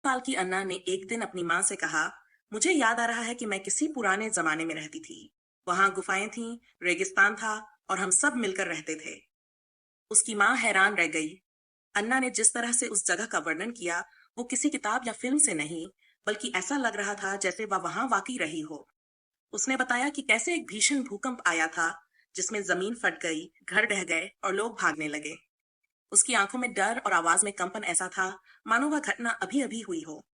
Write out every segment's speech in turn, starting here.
साल की अन्ना ने एक दिन अपनी माँ से कहा, मुझे याद आ रहा है कि मैं किसी पुराने जमाने में रहती थी। वहां गुफाएं थीं, रेगिस्तान था और हम सब मिलकर रहते थे। उसकी माँ हैरान रह गई। अन्ना ने जिस तरह से उस जगह का वर्णन किया, वो किसी किताब या फिल्म से नहीं, बल्कि ऐसा लग रहा था जैसे वह वहां वाकई रही हो। उसने बताया कि कैसे एक भीषण भूकंप आया था, जिसमें जमीन फट गई, घर ढह गए और लोग भागने लगे। उसकी आंखों में डर और आवाज में कंपन ऐसा था, मानो वह घटना अभी अभी हुई हो।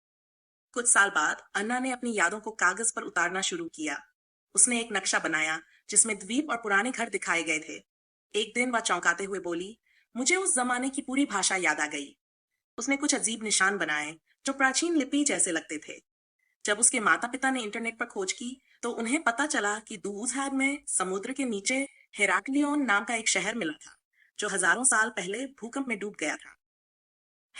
कुछ साल बाद अन्ना ने अपनी यादों को कागज पर उतारना शुरू किया। उसने एक नक्शा बनाया जिसमें द्वीप और पुराने घर दिखाए गए थे। एक दिन वह चौंकाते हुए बोली, मुझे उस जमाने की पूरी भाषा याद आ गई। उसने कुछ अजीब निशान बनाए जो प्राचीन लिपि जैसे लगते थे। जब उसके माता पिता ने इंटरनेट पर खोज की, तो उन्हें पता चला कि दूसहैब में समुद्र के नीचे हेराक्लियोन नाम का एक शहर मिला था, जो हजारों साल पहले भूकंप में डूब गया था।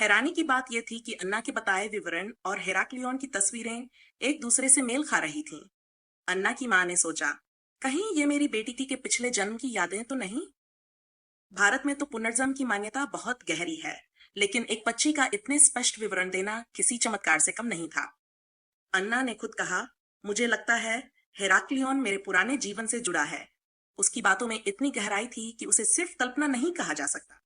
हैरानी की बात यह थी कि अन्ना के बताए विवरण और हेराक्लियोन की तस्वीरें एक दूसरे से मेल खा रही थीं। अन्ना की मां ने सोचा, कहीं ये मेरी बेटी के पिछले जन्म की यादें तो नहीं। भारत में तो पुनर्जन्म की मान्यता बहुत गहरी है, लेकिन एक बच्ची का इतने स्पष्ट विवरण देना किसी चमत्कार से कम नहीं था। अन्ना ने खुद कहा, मुझे लगता है हेराक्लियोन मेरे पुराने जीवन से जुड़ा है। उसकी बातों में इतनी गहराई थी कि उसे सिर्फ कल्पना नहीं कहा जा सकता।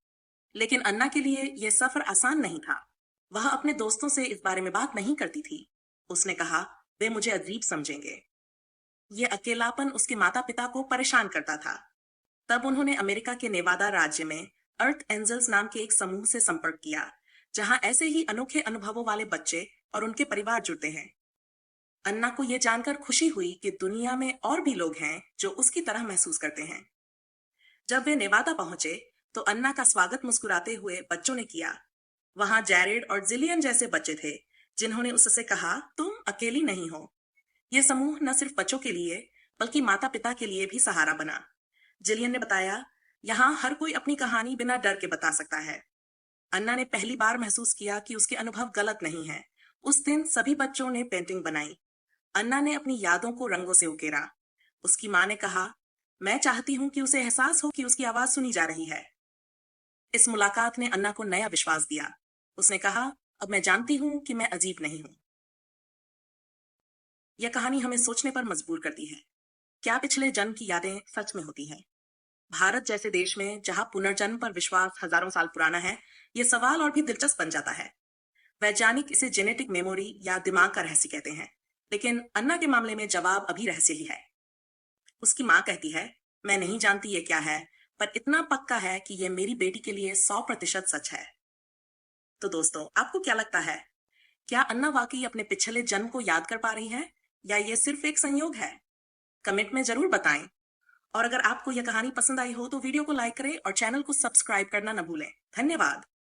लेकिन अन्ना के लिए यह सफर आसान नहीं था। वह अपने दोस्तों से इस बारे में बात नहीं करती थी। उसने कहा, वे मुझे अजीब समझेंगे। यह अकेलापन उसके माता पिता को परेशान करता था। तब उन्होंने अमेरिका के नेवादा राज्य में अर्थ एंजल्स नाम के एक समूह से संपर्क किया, जहां ऐसे ही अनोखे अनुभवों वाले बच्चे और उनके परिवार जुड़ते हैं। अन्ना को यह जानकर खुशी हुई कि दुनिया में और भी लोग हैं जो उसकी तरह महसूस करते हैं। जब वे नेवादा पहुंचे, तो अन्ना का स्वागत मुस्कुराते हुए बच्चों ने किया। वहां जैरेड और जिलियन जैसे बच्चे थे, जिन्होंने उससे कहा, तुम अकेली नहीं हो। यह समूह न सिर्फ बच्चों के लिए, बल्कि माता पिता के लिए भी सहारा बना। जिलियन ने बताया, यहाँ हर कोई अपनी कहानी बिना डर के बता सकता है। अन्ना ने पहली बार महसूस किया कि उसके अनुभव गलत नहीं है। उस दिन सभी बच्चों ने पेंटिंग बनाई। अन्ना ने अपनी यादों को रंगों से उकेरा। उसकी मां ने कहा, मैं चाहती हूं कि उसे एहसास हो कि उसकी आवाज सुनी जा रही है। इस मुलाकात ने अन्ना को नया विश्वास दिया। उसने कहा, अब मैं जानती हूं कि मैं अजीब नहीं हूं। यह कहानी हमें सोचने पर मजबूर करती है। क्या पिछले जन्म की यादें सच में होती हैं? भारत जैसे देश में जहां पुनर्जन्म पर विश्वास हजारों साल पुराना है, यह सवाल और भी दिलचस्प बन जाता है। वैज्ञानिक इसे जेनेटिक मेमोरी या दिमाग का रहस्य कहते हैं, लेकिन अन्ना के मामले में जवाब अभी रहस्य ही है। उसकी मां कहती है, मैं नहीं जानती ये क्या है, पर इतना पक्का है कि यह मेरी बेटी के लिए 100% सच है। तो दोस्तों, आपको क्या लगता है? क्या अन्ना वाकई अपने पिछले जन्म को याद कर पा रही है, या ये सिर्फ एक संयोग है? कमेंट में जरूर बताएं। और अगर आपको यह कहानी पसंद आई हो, तो वीडियो को लाइक करें और चैनल को सब्सक्राइब करना न भूलें। धन्यवाद।